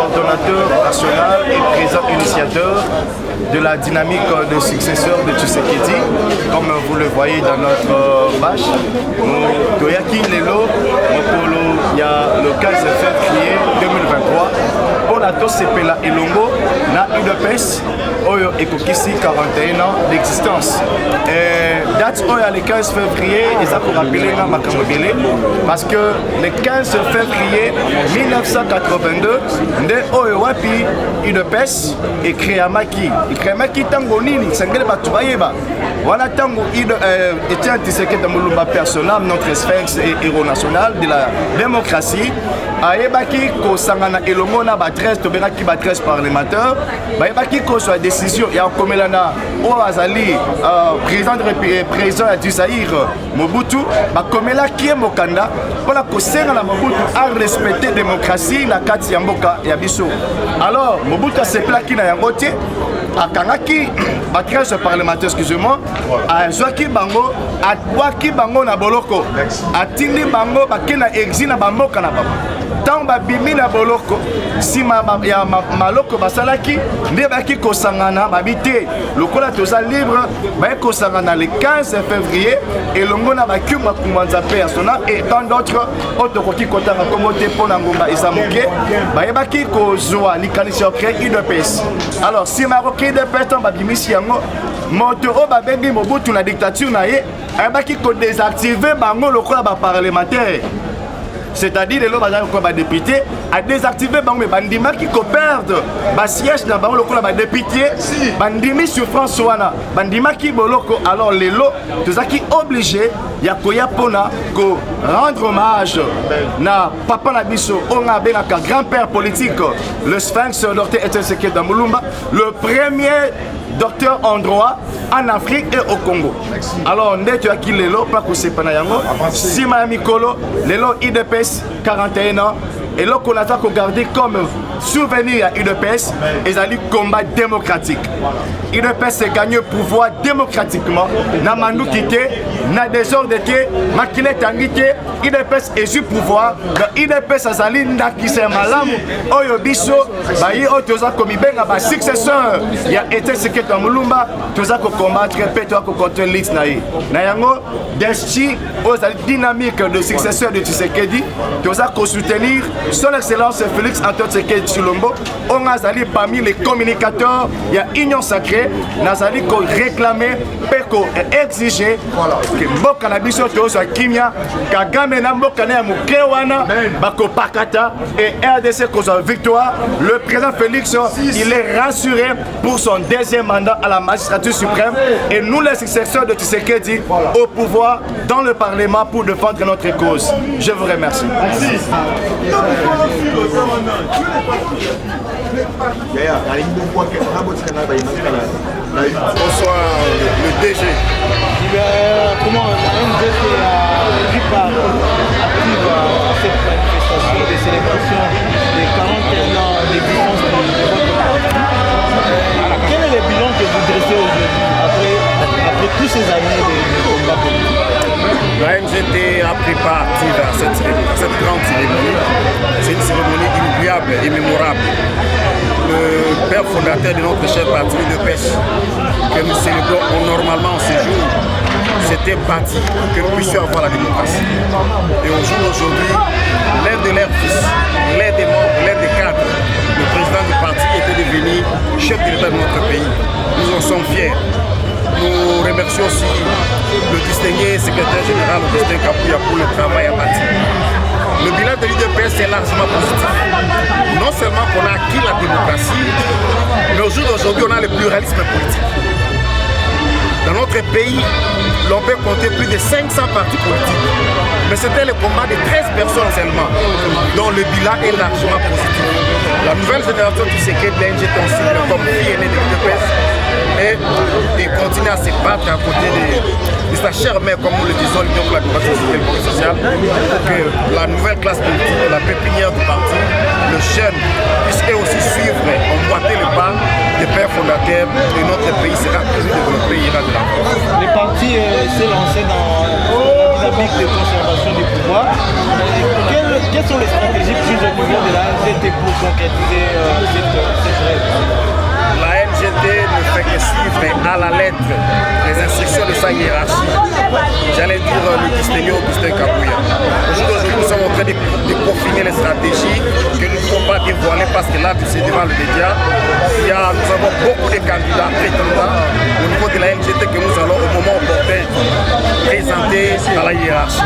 coordonnateur national et président initiateur de la dynamique de successeur de Tshisekedi, comme vous le voyez dans notre page. Toyaki Lelo, il y a le 15 février 2023, on a tous Sepela Elongo, na UDPS, Oyo Ekokisi 41 ans d'existence. Date Oyo le 15 février, et ça pour rappeler na Makamobele, parce que le 15 février 1982, Nde Oyo Wapi UDPS et Créamaki. Créamaki Tango Nini, Sangele Batubayeba. Voilà Tango Etienne Tshisekedi Mulumba personnel, notre sphinx et héros national de la démocratie. Ayebaki ko sangana elongo na ba 13 to benaki ba 13 parlementaires bayebaki ko soit décision ya komelana o azali président du Zaïre Mobutu ba komela ki mokanda pona ko senga na Mobutu a respecter démocratie na kati ya mboka ya biso. Alors Mobutu se plaki na yango te akangaki ba 13 parlementaires, excusez-moi, azwaki bango atwaki bango na boloko atindi bango bakena exil na bamboka na bango. Tant babimi na boloko sima ya maloko basalaki nde baki kosangana babite lokola toza libre ba kosangana le 15 février elongo na bakuma kumanza persona et tant d'autres otokoki kotanga komo te pona ngomba esamoke bayebaki kozwa likanisi okre UDPS. Alors sima okre UDPS tant babimisi yango moto o babengi Mobutu na dictature na ye ayebaki ko désactiver bango lokola ba parlementaire. C'est-à-dire les lois députés à désactiver bango mais bandima qui perdre ba siège na bango lokola ba député bandimi sur François bandima qui boloko. Alors les lots tous qui obligé ya koya pona ko rendre hommage na papa na biso onga benaka grand-père politique le sphinx Dr Etienne Tshisekedi Mulumba, le premier docteur en droit en Afrique et au Congo. Alors, on est qui lelo, pas que c'est pas yango. Sima Mikolo, lelo IDPS 41 ans. Et là qu'on a gardé comme souvenir à UDPS, ils ont dit combat démocratique. UDPS a gagné le pouvoir démocratiquement. N'a manou quitté, n'a désordre été, maquillé tangité, UDPS est du pouvoir. UDPS a zali n'a qui s'est malam, oyo biso, bayi o toza komi benga ba successeur. Il y a été ce qui est en Mulumba, toza ko combattre, répète-toi ko contre l'X naï. Nayango, desti, aux dynamique de successeur de Tshisekedi, toza ko soutenir son excellence Félix Antoine Tshisekedi Tshilombo. On a zali parmi les communicateurs, il y a Union Sacrée, nazali ko réclamer, peko exiger que mboka na biso tozo kimia, Kagame na mboka na mukewana, bako pakata et RDC cause victoire. Le président Félix, il est rassuré pour son deuxième mandat à la magistrature suprême et nous les successeurs de Tshisekedi au pouvoir dans le Parlement pour défendre notre cause. Je vous remercie. Bonsoir, le DG. Comment MDC a pris part active à cette manifestation de célébration des 41 ans d'existence de votre parti? Quel est le bilan que vous dressez aujourd'hui après toutes ces années de combat politique? La MGT a pris part active à cette grande cérémonie. C'est une cérémonie inoubliable et mémorable. Le père fondateur de notre cher parti de pêche que nous célébrons normalement en ce jour s'était bâti pour que nous puissions avoir la démocratie. Et au jour d'aujourd'hui, l'un de leurs fils, l'un des membres, l'un des cadres, le président du parti était devenu chef de l'État de notre pays. Nous en sommes fiers. Nous remercions aussi le distingué secrétaire général Augustin Kapouya pour le travail abattu. Le bilan de l'UDPS est largement positif. Non seulement qu'on a acquis la démocratie, mais au jour d'aujourd'hui, on a le pluralisme politique. Dans notre pays, l'on peut compter plus de 500 partis politiques. Mais c'était le combat de 13 personnes seulement, dont le bilan est largement positif. La nouvelle génération du Tshisekedi de l'NG considère comme fille aînée de l'UDPS et continue à se battre à côté de sa chère mère, comme nous le disons, l'Union pour la démocratie sociale, pour que la nouvelle classe politique, la pépinière du parti, le jeune, puisse aussi suivre, emboîter le pas des pères fondateurs et notre pays sera plus développé, ira de l'avant. Le parti s'est lancé dans la dynamique de conservation du pouvoir. quelles sont les stratégies prises au niveau de la NGT pour concrétiser cette règle? La NGT ne fait que suivre à la lettre les instructions de sa hiérarchie. J'allais dire le distingué Augustin Kabouya. Aujourd'hui, nous sommes en train de confiner les stratégies que nous ne pouvons pas dévoiler parce que là, c'est devant le média. Nous avons beaucoup de candidats prétendants au niveau de la NGT que nous allons au moment opportun présenter à la hiérarchie.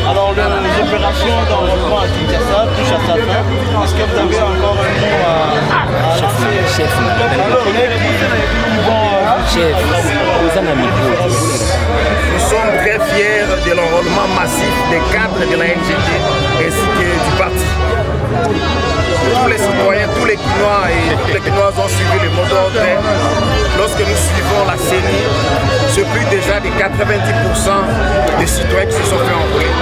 Alors les opérations d'enrôlement à Kinshasa touchent à sa fin. Est-ce que vous avez encore un mot à lancer? Chef, nous sommes très fiers de l'enrôlement massif des cadres de la NGT ainsi que du parti. Tous les citoyens, tous les Quinois et toutes les Quinoises ont suivi le mot d'ordre. Lorsque nous suivons la CENI, c'est plus déjà de 90% des citoyens qui se sont fait enrôler.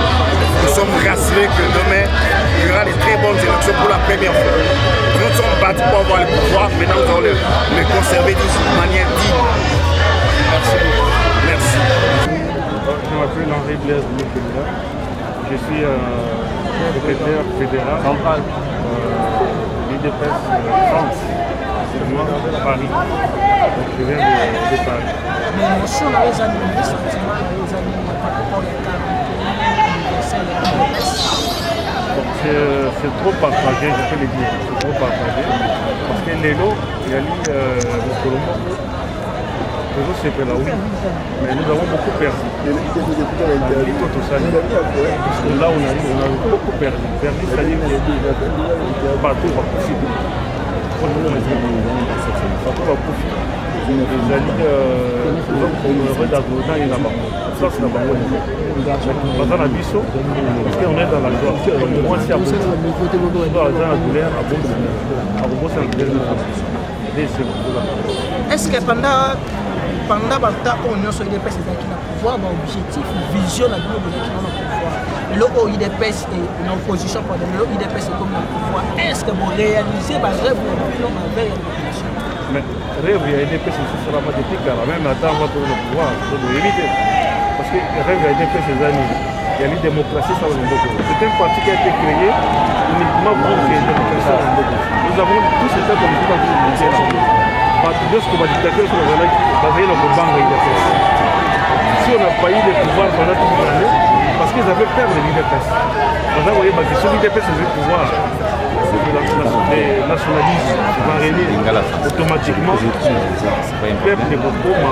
Nous sommes rassurés que demain, il y aura de très bonnes élections pour la première fois. Nous sommes battus pour avoir le pouvoir, maintenant nous allons le conserver d'une manière digne. Merci beaucoup. Merci. Je m'appelle Henri Blaise Moukounda. Je suis secrétaire fédéral l'IDPS France, Paris. Donc je viens de Paris. Mais si on a les animés, sentiment, les animés par rapport au 40e anniversaire. C'est trop partagé, je peux le dire. C'est trop partagé. Parce que Lélo, il a lu le Colombo. C'est que là, oui, mais nous avons beaucoup perdu. Parce que là, on a beaucoup perdu. Perdu, c'est-à-dire que partout va profiter. Partout va profiter. C'est-à-dire qu'on est dans les là-bas. Ça, c'est là-bas. Dans la biseau, parce qu'on est dans la joie. Moi, c'est à bout. Dans la douleur, à bout. À bout, c'est un douleur. Est-ce que pendant le temps où nous sommes IDPS qui ont pouvoir, l'objectif, vision de pouvoir, le IDPS est une opposition pour le IDPS est comme le pouvoir, est-ce que vous réalisez votre rêve ou non avec la population? Mais rêve, il y a IDPS aussi sur la mathématique, même à temps, on va trouver le pouvoir, il faut éviter. Parce que le rêve, il y a IDPS ces années, il y a la démocratie, ça va nous beaucoup. C'est un parti qui a été créé uniquement pour que la démocratie soit beaucoup. Nous avons tous ces temps politiques dans toute l'unité. Lorsque la dictature sur la si on n'a pas eu de pouvoir pendant toute l'année, parce qu'ils avaient peur de l'IDPS. Vous voyez, si l'IDPS avait le pouvoir, les nationalistes vont régner automatiquement. Le peuple de Bokoma,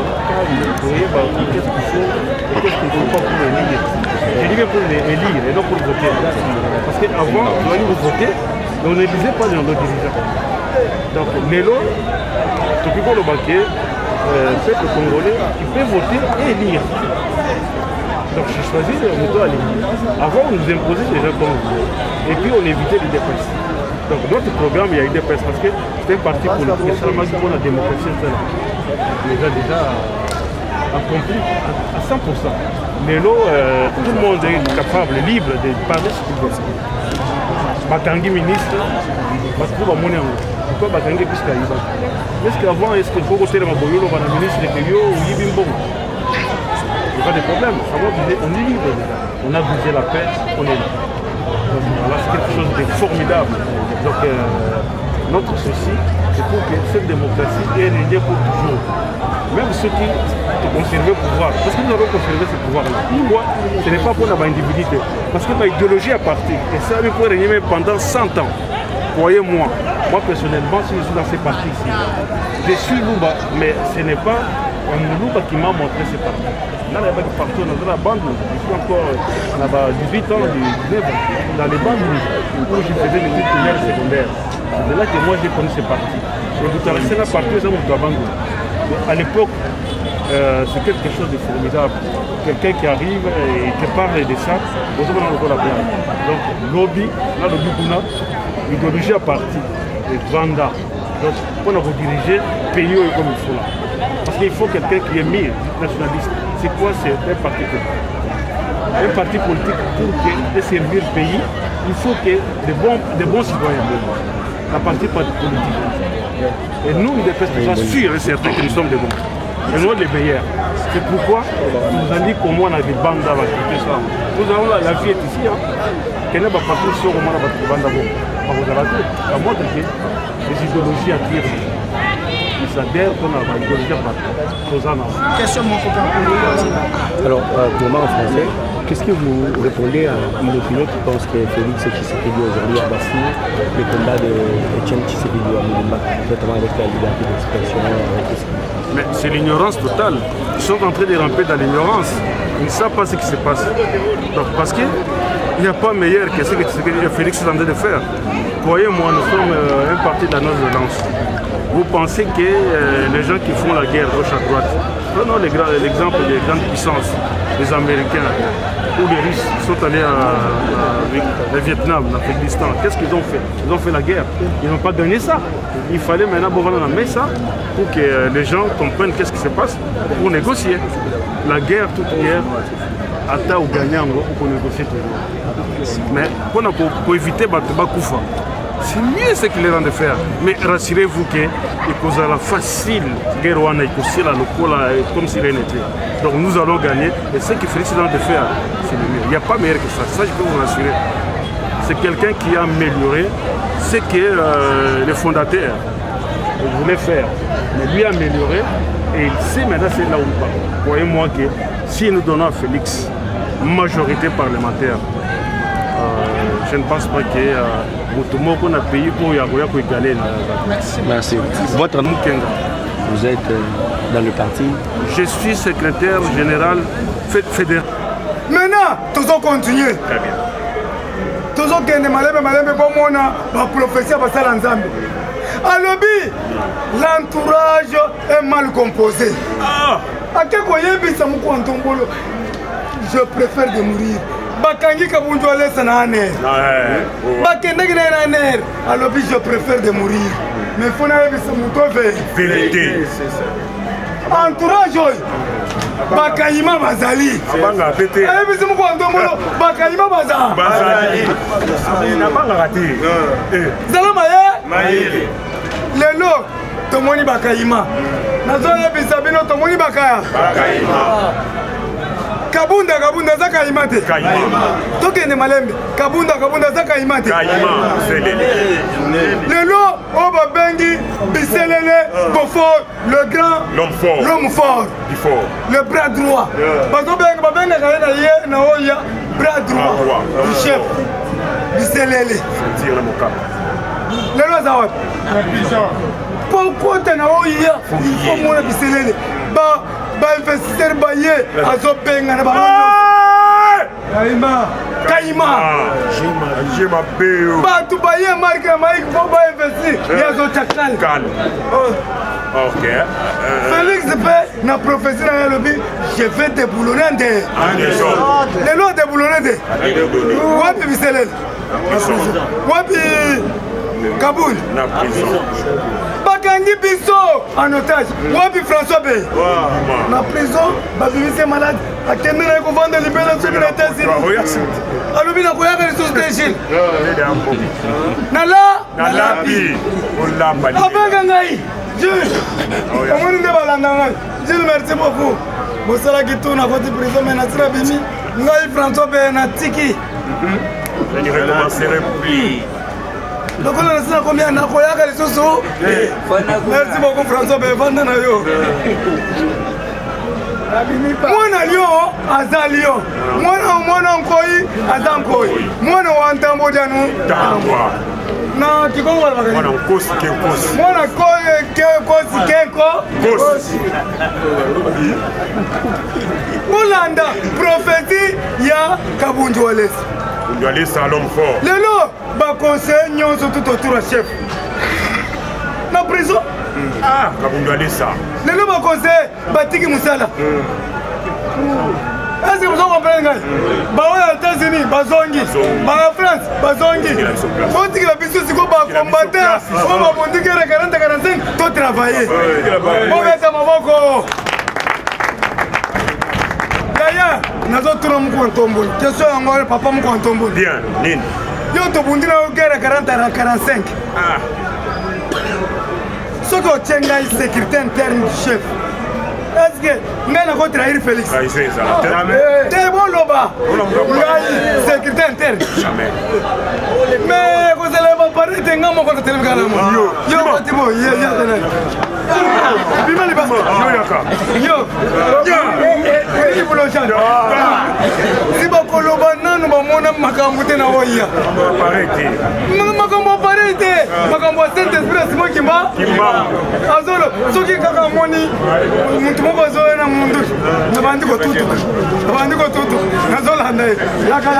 vous voyez, qu'est-ce qu'il faut et qu'est-ce qu'il ne faut pas pour élire. Je dis bien pour les élire et non pour voter. Parce qu'avant, on allait voter, mais on n'élisait pas nos dirigeants. Donc, Lélo, depuis qu'on le banquier, peuple congolais, qui peut voter et élire. Donc, j'ai choisi le voter à l'élire. Avant, on nous imposait des gens comme vous. Et puis, on évitait l'IDPS. Donc, notre programme, il y a l'IDPS parce que c'est un parti politique. C'est la pour la démocratie. On les a déjà accompli à 100%. Lélo, tout le monde est capable, libre de parler ce qu'il veut. Bakangi ministre, parce que vous avez pourquoi Bakangi plus qu'Aïba? Est-ce qu'avant, est-ce qu'il faut voter le Maboyolo, le ministre de Kéyo ou Yibimbo? Il n'y a pas de problème. Avant, on est libre déjà. On a brisé la paix, on est là. Donc voilà, c'est quelque chose de formidable. Donc notre souci, c'est pour que cette démocratie ait régné pour toujours. Même ceux qui conservent le pouvoir, parce que nous avons conservé ce pouvoir-là. Pourquoi? Ce n'est pas pour la individualité. Parce que ma idéologie a parti. Et ça peut régner même pendant 100 ans. Croyez-moi, moi personnellement, si je suis dans ces partis-ci, je suis Lumba, mais ce n'est pas un Lumba qui m'a montré ces partis. Là, il y a des partis dans la bande, je suis encore à 18 ans, 19 ans, dans les bandes où je faisais les études primaires et secondaires. C'est de là que moi j'ai connu ces partis. Et vous connaissez la partie, c'est mon Tabango. À l'époque, c'est quelque chose de formidable. Quelqu'un qui arrive et qui parle de ça, vous avez encore la place. Donc, lobby, là, le Bukuna, idéologie à parti, de Vanda. Donc, pour nous diriger, pays comme il faut là. Parce qu'il faut quelqu'un qui est mis nationaliste. C'est quoi? C'est un parti politique. Un parti politique, pour servir le pays, il faut que des bons citoyens. La partie politique. Et nous, il est sûr et certain que nous sommes des bons. Et nous, les meilleurs. C'est pourquoi nous avons dit comment on a des bandes à quitter ça. Nous avons la vie est ici. Quel est le parcours sur comment on a des bandes à vous? Ça montre que les idéologies attirent. Ils adhèrent qu'on a des idéologies à Question mon copain. Alors, pour moi en français, qu'est-ce que vous répondez à une opinion qui pense que Félix Tshisekedi aujourd'hui a bâti le combat de Etienne Tshisekedi à Moulumba, notamment avec la liberté d'expression? Mais c'est l'ignorance totale. Ils sont en train de ramper dans l'ignorance. Ils ne savent pas ce qui se passe. Donc, parce qu'il n'y a pas meilleur que ce que Félix est en train de faire. Voyez-moi, nous sommes un parti de la non-violence. Vous pensez que les gens qui font la guerre gauche à droite, prenons l'exemple des grandes puissances, les Américains ou les Russes sont allés avec le Vietnam, l'Afghanistan. Qu'est-ce qu'ils ont fait? Ils ont fait la guerre. Ils n'ont pas gagné ça. Il fallait maintenant mettre ça pour que les gens comprennent qu'est-ce qui se passe pour négocier. La guerre, toute guerre, ata ou gagnant pour négocier toujours. Mais pour éviter Bakoufa, c'est mieux ce qu'il est en train de faire. Mais rassurez-vous qu'il causera facile guerre comme si rien n'était. Donc nous allons gagner. Et ce qu'il Félix est en train de faire, c'est le mieux. Il n'y a pas meilleur que ça. Ça, je peux vous rassurer. C'est quelqu'un qui a amélioré ce que les fondateurs voulaient faire. Mais lui a amélioré et il sait maintenant c'est là où il part. Voyez-moi que si nous donnons à Félix majorité parlementaire, je ne pense pas que qu'on a payé pour égaler. Merci. Votre nom, vous êtes dans le parti? Je suis secrétaire général fédéral. Maintenant, tous on continue. Très bien. Tous on gagne malade pour moi na professeur basala nzambe. Alobi, l'entourage est mal composé. Akeko yebisa muko ntombolo. Je préfère de mourir. Bakangi kabundu alesa na aner. Bakendeki na aner. Alobi, je préfère de mourir. Mais faut na yebisa muko vérité. Entourage oyo. Bakayima bazali. Abanga pété. Yebisa muko ntombolo. Bakayima bazali. Abanga raté. Zalama ye. Lelo tomoni bakayima. Nazo yebisa bino tomoni bakaya. Kabunda za kayima te. Tokende malembe. Kabunda za kayima te. Lelo oba bengi biselele Beaufort, le grand, l'homme fort, le bras droit. Bazo benga kayena ye na oya bras droit du chef. Biselele. Lelo za wapi? Pourquoi tu na oya? Il faut mona biselele. Ba investisseur baye azobenga na Kaima. J'ai ma béo. Ba tu baye marque Mike pour ba investir. Yazo chakal. Ok. Félix fait na professeur na lobi, je vais déboulonner de. Les lois déboulonner de. Wapi biselele? Wapi Kaboul. Na prison. Bakangi biso en otage. Wapi François Bey. Na prison, babimisi malade. Akende na kovanda libela sur les États-Unis. Alobi na koyaka les sociétés. Na lapi. Abanga ngai. Jules. Omoni nde balanda ngai. Jules, merci beaucoup. Mosala kitu na koti prison mais na sira bimi. Ngai François Bey na tiki. Je ne recommencerai plus. Donc on a laissé combien de koyaka les soso. Merci beaucoup François Bevanda na yo. Mwana lion aza lion. Mwana nkoi aza nkoi. Mwana wa ntambo janu tambwa. Na kikongo wala bakani. Mwana nkosi kenkosi. Mwana kosi kenko. Kosi. Mulanda prophétie ya Kabundu Walesi. On doit aller à l'homme fort. Lelo, ba conseil nyonso tout autour du chef. Na prison. Kabundu aller ça. Lelo ba conseil batiki musala. Est-ce que vous comprenez? Ba aux États-Unis, ba zongi. Ba en France, ba zongi. On dit que la biso siko ba combattant, on va bondi que 40-45, to travailler. On va ta maboko. D'ailleurs, nous avons tout le monde. Question à papa Moukantombo. Bien, Nin. Yo to bundi na guerre 40-45. Ce que tu as sécurité interne du chef. Est-ce que nous trahir Félix. T'es bon Loba. Sécurité interne. Jamais. Mais vous allez pas parler de Ngamo contre Télégramme. Yo, Timo, Bima les basket. Yo. Il vous le chante. Si vous Loba non, mon âme Makamute na Oya. Makambo parete. Makambo Saint-Esprit, c'est moi qui m'a. Azolo, ceux qui Kakamoni, Mutumo Zoé na Mundu. Nabandiko tutu. Nabandiko tutu. Nazola Hande. Yaka.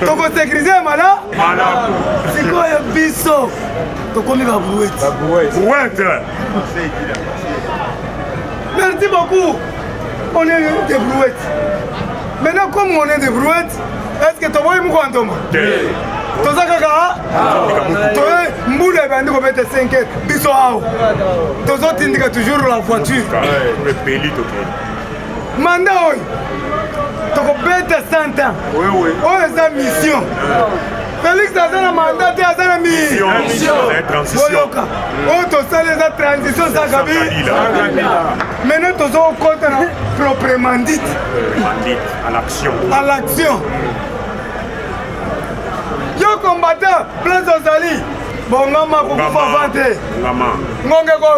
Toko sécurisé mala. C'est quoi un bisso? Toko mi brouette. Merci beaucoup. On est des brouettes. Maintenant comme on est des brouettes, est-ce que tu vois mon quantum? Tozakaka. Toi mboule bandi ko mettre 5 bisso ao. Tozo tindika toujours la voiture. Le peli to. Manda oy. Toko bête 100 ans. Oui. Oh, c'est mission. Félix a un mandat, il a une mission. C'est transition. Oh, tu sais les transitions, ça gabi. Maintenant, tu es au compte proprement dit. À l'action. À l'action. Yo combattant, place Ozali. Bon, ngama kukufa vante. Ngonge ko.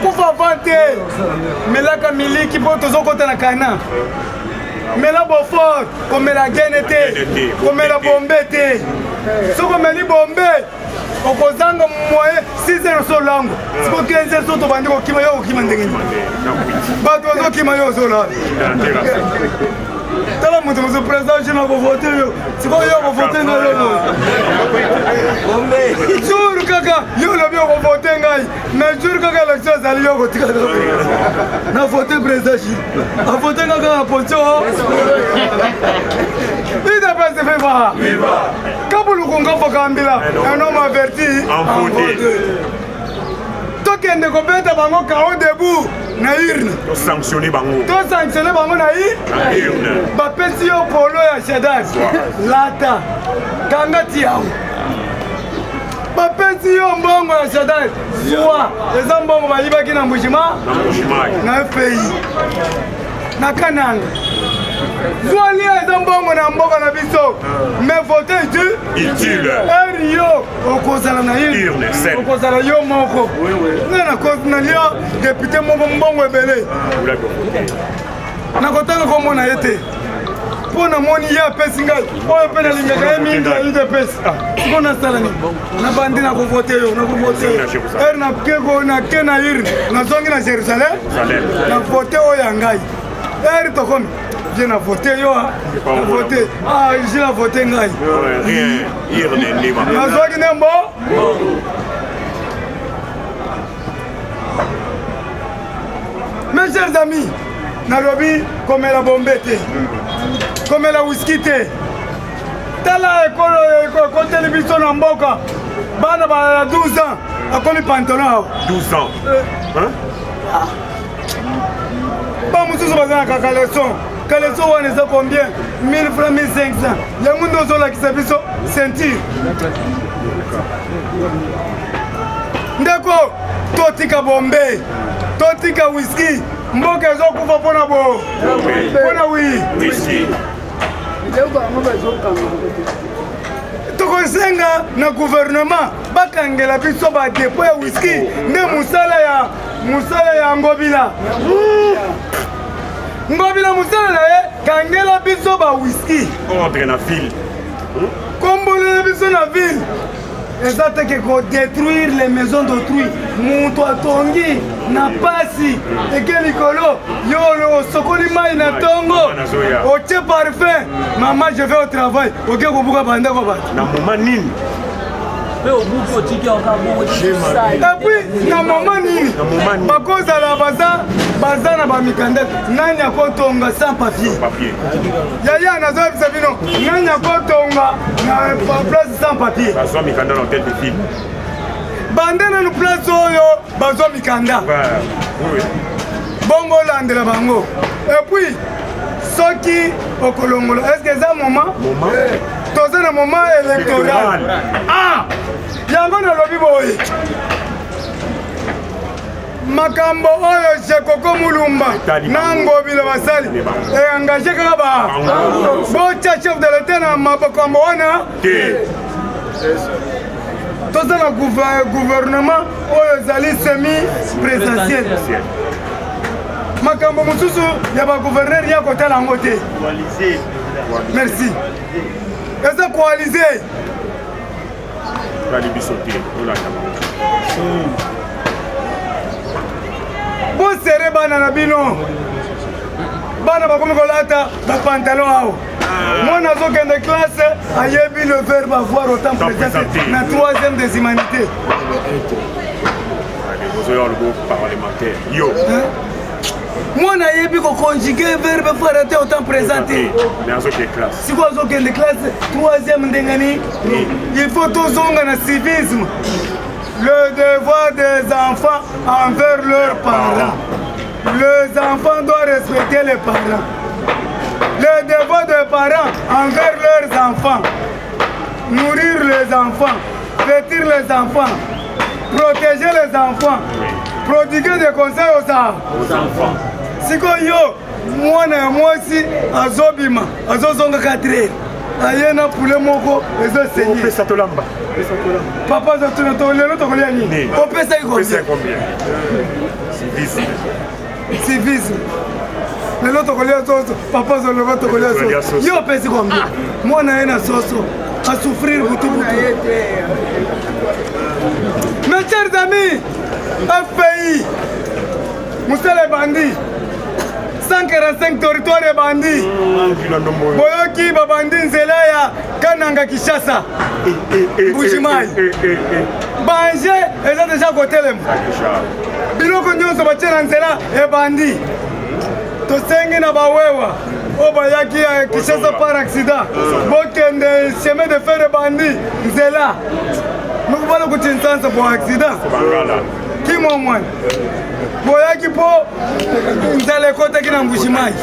Kukufa vante. Melaka miliki po tozo kota na kana. Mais la Beaufort, comme la Guinée, comme la Bombé, ce qu'on m'a dit Bombé, on cause un moyen 6 heures sur langue. C'est pour 15 heures sur ton bandit qui m'a eu qui m'a dit. Bateau qui m'a eu sur là. T'as la moto, je présente, je n'ai pas voté. C'est pas yo qui voté dans le monde. Jour kaka, yo le bien voté ngai. Mais jour kaka l'élection ça yo voté. Na voté président. A voté kaka la position. Il n'a pas se fait pas. Kabulu konga fokambila. Un homme averti. En voté. Tokende kobeta bango kao debout. Na urne. To sanctionner bango. To sanctionner bango na urne. Ba pesi yo polo ya Shaddai. Lata. Kanga tiao. Ba pesi yo mbongo ya Shaddai. Zwa. Eza mbongo ba libaki na Mbushima. Na FPI. Na Kananga. Zwa li eza mbongo na mboka na biso. Mais voter utile. Erio okozala na urne. Okozala yo moko. Na cause na lio député moko mbongo ebele. Na kotanga komo na yete. Pona moni ya pesi ngai. Oyo pena lingaka ye mingi ya UDPS. Sibona sala ni. Na bandi na ko voter yo, na ko voter. Na keko na kena urne. Na zongi na Jérusalem. Na voter oyo ngai. To komi. Je n'ai voté, yo. Voté. Ah, j'ai voté, ngai. Rien. Irne Lima. Nazoki Nembo. Mes chers amis, Nairobi, comme la bombette, comme la whisky. Tala école télévision en Mboka. Bana ba 12 ans. A comme pantalon. 12 ans. Hein? Pas mususu bazana kaka leçon. Kaleso wana eza combien? 1000 francs, 1500. Yango ndo ozolakisa biso ceinture. Ndeko totika bombe, totika whisky, mboka ezokufa mpona bo. Mpona whisky. Tokosenga na gouvernement bakangela biso ba dépôt ya whisky nde musala ya Ngobila. Ngobila musala na ye kangela biso ba whisky. Entre na ville. Kombolela biso na ville. Eza teke ko détruire les maisons d'autrui. Mutu atongi na pasi eke likolo yo sokoli mai na tongo otie parfum. Maman je vais au travail. Oke kobuka banda kwa bato. Na moment nini? Et puis, na moment nini bakozala baza na bamikanda nani akotonga sans papier. Yaya nazoyebisa bino nani akotonga na place sans papier. Bazwa mikanda na hôtel de ville. Bande nanu place oyo bazwa mikanda. Bongo landela bango. Et puis soki okolongola est-ce que ça moment toza na moment électoral. Ah yango na lobi boye makambo oyo Jekoko Mulumba nangobila basali engagé kaka ba bocha chef de l'état na makambo wana toza na gouvernement oyo ezali semi-présidentiel makambo mosusu ya bagouverneur ya kotala yango te merci eza coalisé bosere bana na bino bana bakomi kolata bapantalon awo mwana azokende classe ayebi le verbe avoir autant présenté na 3e des humanités mwana ayebi koconjuguer verbe avoir autant présenté siko azokende classe 3e ndengani il faut tozonga na civisme le devoir des enfants envers leurs parents. Les enfants doivent respecter les parents. Le devoir des parents envers leurs enfants. Nourrir les enfants, vêtir les enfants, protéger les enfants, prodiguer des conseils aux enfants. Si yo, moi aussi, azobima, azozonga 4 heures. Ayena poulet moko, ezosenye. Papa lelo tokolia nini? Opesa combien? Civisme. Lelo tokolia soso, papa zoloba tokolia soso. Yo opesi combien? Mwana yena soso, à souffrir butu. Mes chers amis, FPI, Moussa les bandits. 145 territoires de bandits. Boyoki babandi nzela ya Kananga Kishasa. Bushimai. Banje eza déjà kotelem. Biloko nyonso batena nzela ya bandi. Tosengi na bawewa. Obayaki ya Kishasa par accident. Bokende chemin de fer de bandi nzela. Mukubala kutinsansa pour accident. Kimo mwana. Boyaki po nzale kota kina Mbushimai.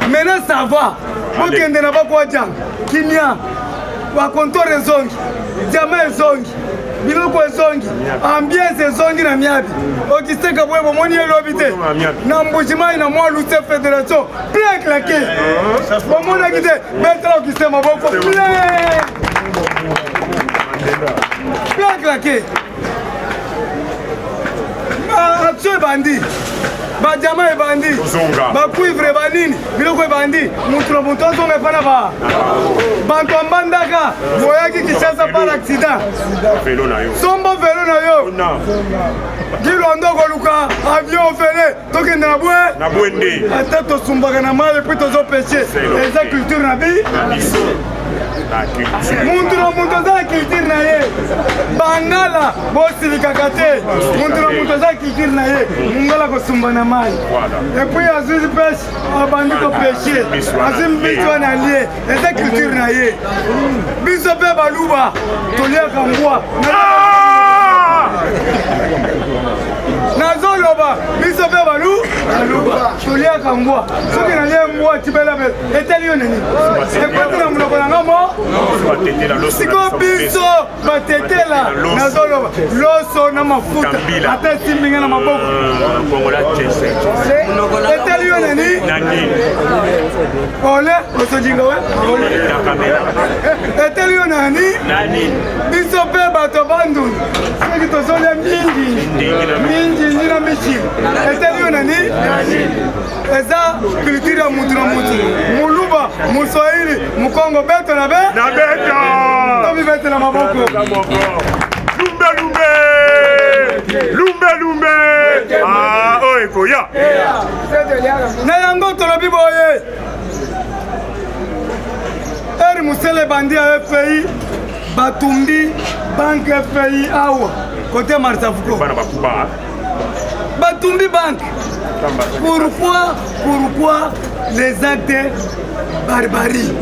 Maintenant ça va. Bokende na bakwa jang. Kimia. Wa kontore zongi. Jamaa zongi. Biloko zongi. Ambiance zongi na miabi. Okiseka bwebo moni elobite. Na Mbushimai na mwa lutte fédération. Plein claqué. Bomona kite betra okisema boko. Plein claqué. Action bandi, bajama bandi, bakuivre banini, biloko bandi, mutu me fana ba. Bantu ambandaka, boyaki Kishasa par accident. Sombo velo na yo. Gilondo koluka, avion fele, tokende na bwe. Na bwende. Ata tosumbaka na mali puis tozo pêcher. Eza culture na bi. Muntu na muntu za culture na ye. Bangala bosilikaka te. Muntu na muntu za culture na ye. Mungala kosumba na mali. Et puis azuzi pêche, abandi ko pêcher. Azim biso na lié. Eza culture na ye. Biso pe baluba, tolia kambwa. Nazoloba, biso pe baluba, tolia kambwa. Soki na lié mbwa tibela be. Etelio nini? Ekoti na muloko na ngamo. Siko biso batetela nazoloba loso na mafuta ata simbinga na maboko eteli yo nani ole osojinga we eteli yo nani biso pe bato bandu soki tozolia mingi nina michili eteli yo nani eza culture ya mutu na mutu muluba muswahili mukongo beto na be na beto tobi bete na maboko lumbe ah oye koya na yango tolobi boye eri musele bandi ya FPI batumbi banque FPI awa côté Marsafuko batumbi banque. Pourquoi les actes barbarie?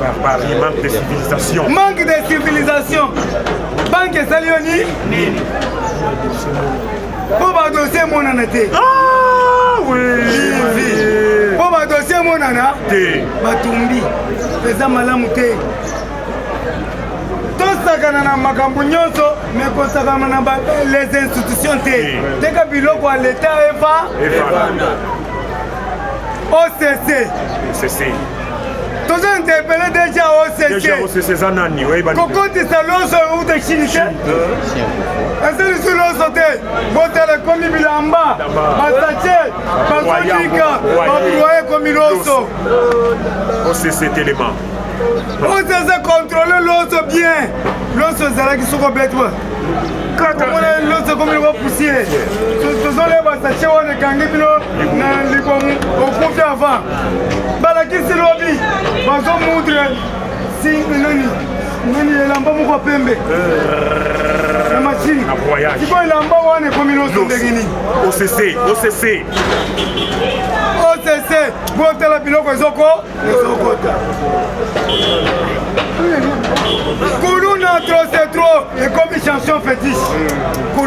Barbarie, manque de civilisation. Manque de civilisation. Banque Salioni. Pour dossier mon anate. Ah oui. Pour dossier mon anate. Batumbi. Les amalams te. kosakana na makambo nyonso mais kosakana na les institutions te teka biloko ya l'état eva OCC tozo interpellé déjà OCC kokotisa loso euta chini te esili su loso te botala komi bilamba basache bazodika babroye komi loso OCC Téléma OCC contrôle loso bien loso ezalaki soko betwa komona loso komi loba poussière tozole basache wana ekangi bino na libomu okufi avant balakisi lobi bazomudre nani elamba moko pembe na machine siko elamba wana ekomi loso ndenge nini OCC botela biloko ezokota kulu na trop c'est trop ekomi chanson fétiche